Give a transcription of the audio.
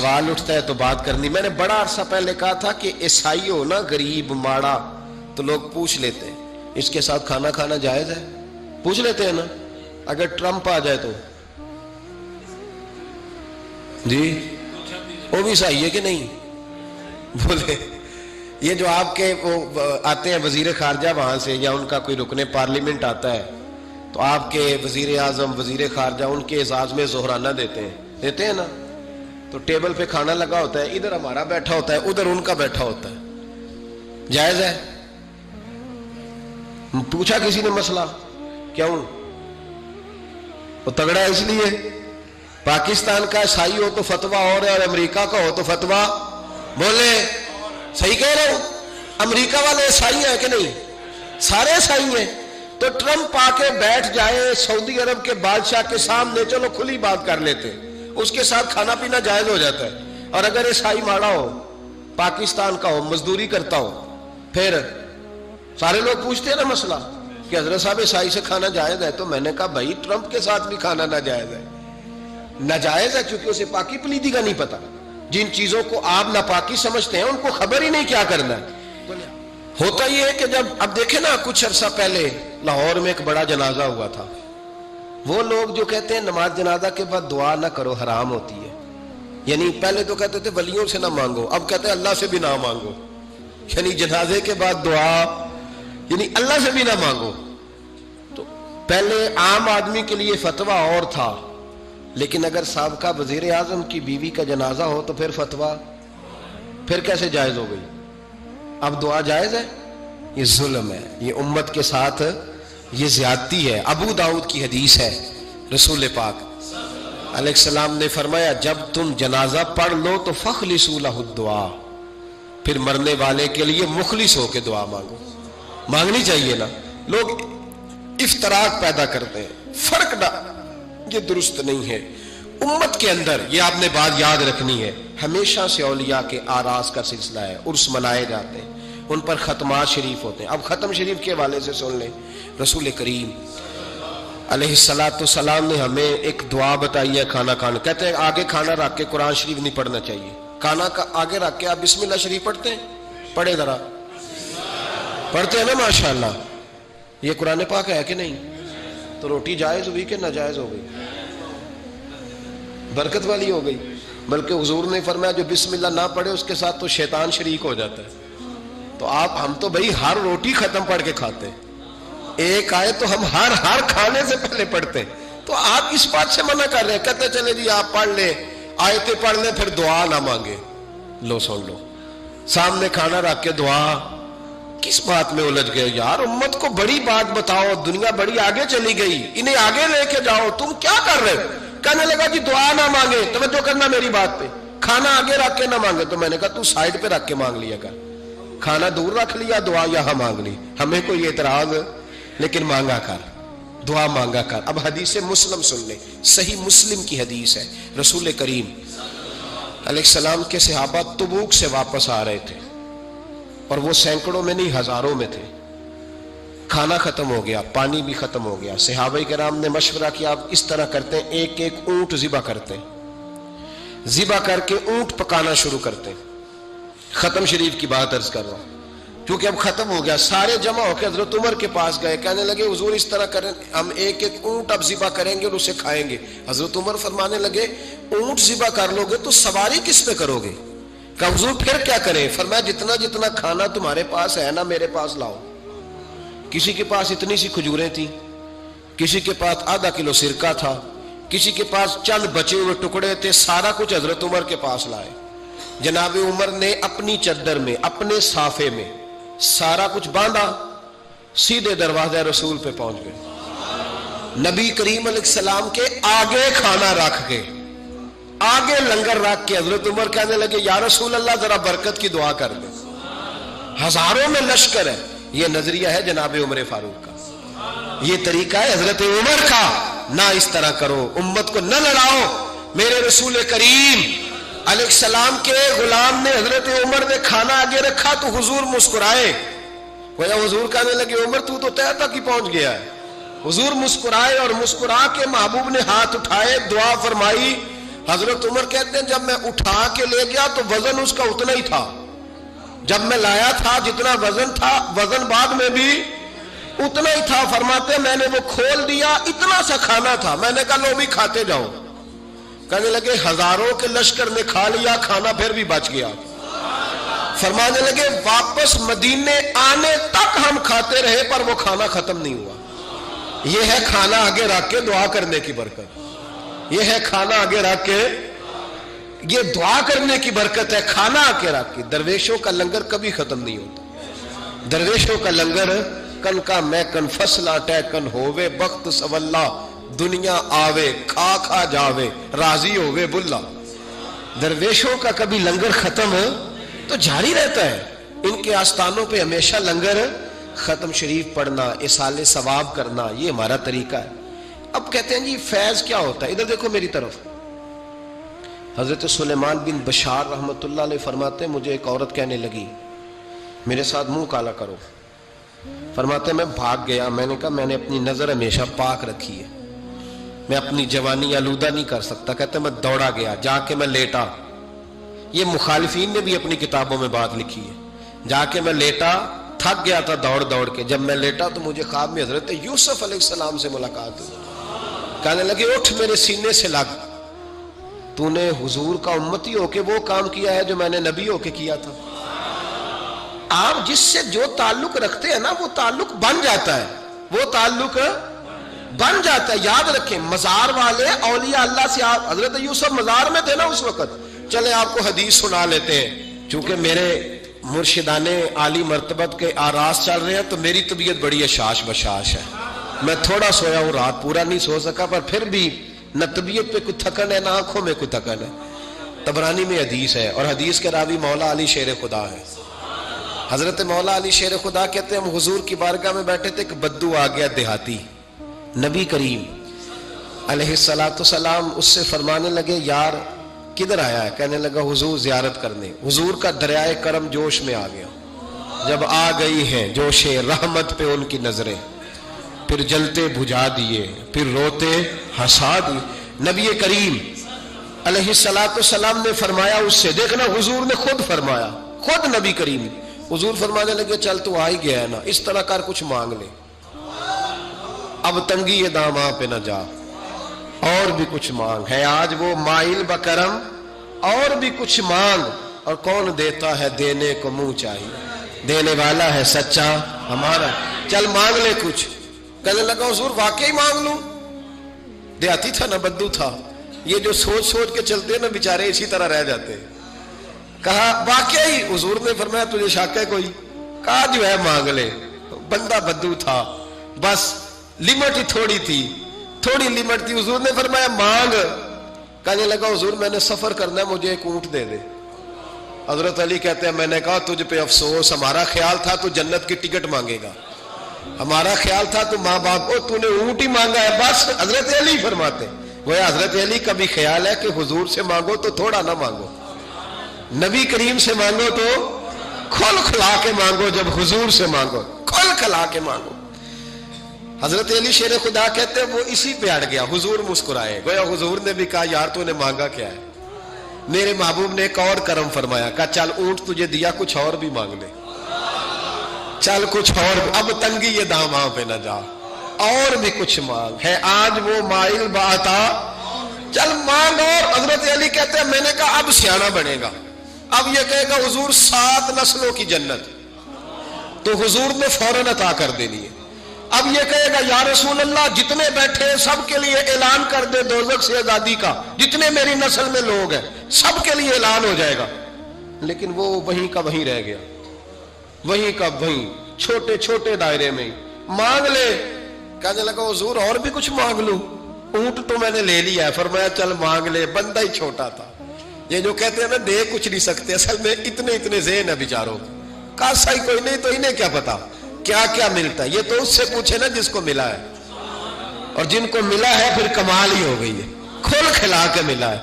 سوال اٹھتا ہے تو بات کرنی. میں نے بڑا عرصہ پہلے کہا تھا کہ عیسائی ہو نا غریب ماڑا تو لوگ پوچھ لیتے ہیں اس کے ساتھ کھانا کھانا جائز ہے؟ پوچھ لیتے ہیں نا. اگر ٹرمپ آ جائے تو جی وہ بھی عیسائی ہے کہ نہیں؟ بولے یہ جو آپ کے وہ آتے ہیں وزیر خارجہ وہاں سے یا ان کا کوئی رکن پارلیمنٹ آتا ہے تو آپ کے وزیر اعظم وزیر خارجہ ان کے اعزاز میں ظہرانہ دیتے ہیں نا. تو ٹیبل پہ کھانا لگا ہوتا ہے, ادھر ہمارا بیٹھا ہوتا ہے ادھر ان کا بیٹھا ہوتا ہے. جائز ہے؟ پوچھا کسی نے مسئلہ کیوں؟ وہ تگڑا ہے اس لیے. پاکستان کا عیسائی ہو تو فتویٰ اور ہے, اور امریکہ کا ہو تو فتویٰ بولے صحیح کہہ رہے ہو. امریکہ والے عیسائی ہیں کہ نہیں؟ سارے عیسائی ہیں. تو ٹرمپ آ کے بیٹھ جائے سعودی عرب کے بادشاہ کے سامنے, چلو کھلی بات کر لیتے, اس کے ساتھ کھانا پینا جائز ہو جاتا ہے. اور اگر عیسائی ماڑا ہو, پاکستان کا ہو, مزدوری کرتا ہو, پھر سارے لوگ پوچھتے ہیں نا مسئلہ کہ حضرت صاحب عیسائی سے کھانا جائز ہے. تو میں نے کہا بھائی ٹرمپ کے ساتھ بھی کھانا ناجائز ہے. ناجائز ہے کیونکہ اسے پاکی پلیدی کا نہیں پتا. جن چیزوں کو آپ ناپاکی سمجھتے ہیں ان کو خبر ہی نہیں کیا کرنا ہے. ہوتا یہ ہے کہ جب اب دیکھیں نا کچھ عرصہ پہلے لاہور میں ایک بڑا جنازہ ہوا تھا. وہ لوگ جو کہتے ہیں نماز جنازہ کے بعد دعا نہ کرو حرام ہوتی ہے, یعنی پہلے تو کہتے تھے ولیوں سے نہ مانگو, اب کہتے ہیں اللہ سے بھی نہ مانگو. یعنی جنازے کے بعد دعا یعنی اللہ سے بھی نہ مانگو. تو پہلے عام آدمی کے لیے فتویٰ اور تھا, لیکن اگر سابقہ وزیر اعظم کی بیوی کا جنازہ ہو تو پھر فتویٰ پھر کیسے جائز ہو گئی؟ اب دعا جائز ہے؟ یہ ظلم ہے, یہ امت کے ساتھ یہ زیادتی ہے. ابو داؤد کی حدیث ہے, رسول پاک علیہ السلام نے فرمایا جب تم جنازہ پڑھ لو تو فخلصوا لہ الدعاء, پھر مرنے والے کے لیے مخلص ہو کے دعا مانگو. مانگنی چاہیے نا. لوگ افتراق پیدا کرتے ہیں, فرق نہ, یہ درست نہیں ہے. امت کے اندر یہ آپ نے بات یاد رکھنی ہے, ہمیشہ سے اولیاء کے آراس کا سلسلہ ہے, عرس منائے جاتے ہیں, ان پر ختمات شریف ہوتے ہیں. اب ختم شریف کے حوالے سے سن لیں. رسول کریم علیہ السلام نے ہمیں ایک دعا بتائی ہے کھانا کھانا. کہتے ہیں آگے کھانا رکھ کے قرآن شریف نہیں پڑھنا چاہیے. کھانا کا آگے رکھ کے آپ بسم اللہ شریف پڑھتے ہیں؟ پڑھے ذرا, پڑھتے ہیں نا ماشاءاللہ. یہ قرآن پاک ہے کہ نہیں؟ تو روٹی جائز ہوئی کہ ناجائز ہو گئی؟ برکت والی ہو گئی. بلکہ حضور نے فرمایا جو بسم اللہ نہ پڑھے اس کے ساتھ تو شیطان شریک ہو جاتا ہے. تو ہم تو بھائی ہر روٹی ختم پڑھ کے کھاتے ہیں, ایک آئے تو ہم ہر کھانے سے پہلے پڑھتے ہیں. تو آپ اس بات سے منع کر رہے ہیں, کہتے چلے جی آپ پڑھ لیں, آیتیں پڑھ لیں, پھر دعا نہ مانگے. لو سن لو, سامنے کھانا رکھ کے دعا. کس بات میں الجھ گئے یار؟ امت کو بڑی بات بتاؤ, دنیا بڑی آگے چلی گئی, انہیں آگے لے کے جاؤ. تم کیا کر رہے ہو؟ کہنے لگا جی دعا نہ مانگے, توجہ کرنا میری بات پہ, کھانا آگے رکھ کے نہ مانگے. تو میں نے کہا تو سائڈ پہ رکھ کے مانگ لیا کر, کھانا دور رکھ لیا, دعا یہاں مانگ لی. ہمیں کوئی اعتراض, لیکن مانگا کر, دعا مانگا کر. اب حدیث مسلم سن لیں, صحیح مسلم کی حدیث ہے. رسول کریم علیہ السلام کے صحابہ تبوک سے واپس آ رہے تھے, اور وہ سینکڑوں میں نہیں ہزاروں میں تھے. کھانا ختم ہو گیا, پانی بھی ختم ہو گیا. صحابہ کرام نے مشورہ کیا آپ اس طرح کرتے ہیں, ایک ایک اونٹ ذبح کرتے ہیں, ذبح کر کے اونٹ پکانا شروع کرتے ہیں. ختم شریف کی بات عرض کر رہا ہوں کیونکہ اب ختم ہو گیا. سارے جمع ہو کے حضرت عمر کے پاس گئے, کہنے لگے حضور اس طرح کریں, ہم ایک ایک اونٹ اب ذبح کریں گے اور اسے کھائیں گے. حضرت عمر فرمانے لگے اونٹ ذبح کر لو گے تو سواری کس پہ کرو گے؟ کہ حضور پھر کیا کریں؟ فرمایا جتنا جتنا کھانا تمہارے پاس ہے نا میرے پاس لاؤ. کسی کے پاس اتنی سی کھجوریں تھیں, کسی کے پاس آدھا کلو سرکہ تھا, کسی کے پاس چند بچے ہوئے ٹکڑے تھے. سارا کچھ حضرت عمر کے پاس لائے. جناب عمر نے اپنی چادر میں, اپنے صافے میں سارا کچھ باندھا, سیدھے دروازہ رسول پہ پہنچ گئے. نبی کریم علیہ السلام کے آگے کھانا رکھ کے, آگے لنگر رکھ کے حضرت عمر کہنے لگے یا رسول اللہ ذرا برکت کی دعا کر دیں. ہزاروں میں لشکر ہے. یہ نظریہ ہے جناب عمر فاروق کا, یہ طریقہ ہے حضرت عمر کا. نہ اس طرح کرو, امت کو نہ لڑاؤ. میرے رسول کریم علیہ السلام کے غلام نے, حضرت عمر نے کھانا آگے رکھا تو حضور مسکرائے. گویا حضور کہنے لگے عمر تو تہ تک ہی پہنچ گیا ہے. حضور مسکرائے اور مسکرا کے محبوب نے ہاتھ اٹھائے, دعا فرمائی, حضرت عمر کہتے ہیں جب میں اٹھا کے لے گیا تو وزن اس کا اتنا ہی تھا، جب میں لایا تھا جتنا وزن تھا وزن بعد میں بھی اتنا ہی تھا. فرماتے ہیں میں نے وہ کھول دیا، اتنا سا کھانا تھا، میں نے کہا لو بھی کھاتے جاؤ. کہنے لگے ہزاروں کے لشکر نے کھا لیا، کھانا پھر بھی بچ گیا. فرمانے لگے واپس مدینے آنے تک ہم کھاتے رہے پر وہ کھانا ختم نہیں ہوا. یہ ہے کھانا آگے رکھ کے دعا کرنے کی برکت، یہ ہے کھانا آگے رکھ کے، یہ دعا کرنے کی برکت ہے. کھانا آگے رکھ کے درویشوں کا لنگر کبھی ختم نہیں ہوتا. درویشوں کا لنگر کن کا میں کن فصلہ ٹے کن ہووے بخت سواللہ دنیا آوے کھا کھا جاوے راضی ہووے بلا. درویشوں کا کبھی لنگر ختم تو جاری رہتا ہے. ان کے آستانوں پہ ہمیشہ لنگر ختم. شریف پڑھنا، اصالے ثواب کرنا، یہ ہمارا طریقہ ہے. اب کہتے ہیں جی فیض کیا ہوتا ہے؟ ادھر دیکھو میری طرف. حضرت سلیمان بن بشار رحمت اللہ علیہ فرماتے ہیں مجھے ایک عورت کہنے لگی میرے ساتھ منہ کالا کرو. فرماتے ہیں میں بھاگ گیا. میں نے کہا میں نے اپنی نظر ہمیشہ پاک رکھی ہے، میں اپنی جوانی آلودہ نہیں کر سکتا. کہتے ہیں میں دوڑا گیا، جا کے میں لیٹا. یہ مخالفین نے بھی اپنی کتابوں میں بات لکھی ہے. جا کے میں لیٹا، تھک گیا تھا دوڑ دوڑ کے. جب میں لیٹا تو مجھے خواب میں حضرت یوسف علیہ السلام سے ملاقات ہوئی. کہنے لگے اٹھ میرے سینے سے لگ، تو نے حضور کا امتی ہو کے وہ کام کیا ہے جو میں نے نبی ہو کے کیا تھا. آپ جس سے جو تعلق رکھتے ہیں نا وہ تعلق بن جاتا ہے، وہ تعلق بن جاتا ہے. یاد رکھیں مزار والے اولیاء اللہ سے، آپ حضرت یوسف مزار میں تھے نا اس وقت. چلے آپ کو حدیث سنا لیتے ہیں، چونکہ میرے مرشدان عالی مرتبت کے آراز چل رہے ہیں تو میری طبیعت بڑی اشاش بشاش ہے. میں تھوڑا سویا ہوں، رات پورا نہیں سو سکا، پر پھر بھی نہ طبیعت پہ کچھ تھکن ہے نہ آنکھوں میں کچھ تھکن ہے. طبرانی میں حدیث ہے اور حدیث کے راوی مولا علی شیر خدا ہے. حضرت مولا علی شیر خدا کہتے ہیں ہم حضور کی بارگاہ میں بیٹھے تھے کہ بدو آ گیا دیہاتی. نبی کریم علیہ السلام اس سے فرمانے لگے یار کدھر آیا ہے؟ کہنے لگا حضور زیارت کرنے. حضور کا دریائے کرم جوش میں آ گیا. جب آ گئی ہیں جوش رحمت پہ ان کی نظریں، پھر جلتے بجھا دیے، پھر روتے ہنسا دیے. نبی کریم علیہ السلام نے فرمایا اس سے، دیکھنا حضور نے خود فرمایا، خود نبی کریم حضور فرمانے لگے چل تو آ ہی گیا ہے نا، اس طرح کر کچھ مانگ لے، اب تنگی یہ داماں پہ نہ جا، اور بھی کچھ مانگ ہے. آج وہ مائل بکرم، اور بھی کچھ مانگ. اور کون دیتا ہے دینے کو منہ چاہیے، دینے والا ہے سچا ہمارا. چل مانگ لے کچھ. کہنے لگا حضور واقعی مانگ لوں؟ دیہاتی تھا نا، بدو تھا. یہ جو سوچ سوچ کے چلتے ہیں نا بیچارے اسی طرح رہ جاتے ہیں. کہا واقعی؟ حضور نے فرمایا تجھے شک ہے کوئی؟ کہا جو ہے مانگ لے. بندہ بدو تھا، بس لمٹ ہی تھوڑی تھی، تھوڑی لمٹ تھی. حضور نے فرمایا مانگ. کہنے لگا حضور میں نے سفر کرنا ہے، مجھے ایک اونٹ دے دے. حضرت علی کہتے ہیں میں نے کہا تجھ پہ افسوس، ہمارا خیال تھا تو جنت کی ٹکٹ مانگے گا، ہمارا خیال تھا تو ماں باپ کو، تو نے اونٹ ہی مانگا ہے بس. حضرت علی فرماتے وہ حضرت علی کا بھی خیال ہے کہ حضور سے مانگو تو تھوڑا نہ مانگو، نبی کریم سے مانگو تو کھل کھلا کے مانگو، جب حضور سے مانگو کھل کھلا کے مانگو. حضرت علی شیر خدا کہتے ہیں وہ اسی پہ اڑ گیا. حضور مسکرائے، گویا حضور نے بھی کہا یار تو نے مانگا کیا ہے؟ میرے محبوب نے ایک اور کرم فرمایا، کہا چل اونٹ تجھے دیا، کچھ اور بھی مانگ لے، چل کچھ اور، اب تنگی یہ داماں پہ نہ جا، اور بھی کچھ مانگ ہے. آج وہ مائل باتا، چل مانگ. اور حضرت علی کہتے ہیں میں نے کہا اب سیانا بنے گا، اب یہ کہے گا حضور 7 نسلوں کی جنت، تو حضور نے فوراً عطا کر دینی ہے. اب یہ کہے گا یا رسول اللہ جتنے بیٹھے سب کے لیے اعلان کر دے دوزخ سے آزادی کا، جتنے میری نسل میں لوگ ہیں سب کے لیے اعلان ہو جائے گا. لیکن وہ وہیں کا وہیں رہ گیا، وہیں کا وہیں، چھوٹے چھوٹے دائرے میں. مانگ لے. کہنے لگا حضور اور بھی کچھ مانگ لوں؟ اونٹ تو میں نے لے لیا ہے. فرمایا چل مانگ لے. بندہ ہی چھوٹا تھا. یہ جو کہتے ہیں نا دے کچھ نہیں سکتے، اصل میں اتنے ذہن ہے بیچاروں. کاسا ہی کوئی نہیں تو انہیں کیا پتا کیا کیا ملتا ہے. یہ تو اس سے پوچھے نا جس کو ملا ہے، اور جن کو ملا ہے پھر کمال ہی ہو گئی ہے، کھول کھلا کے ملا ہے.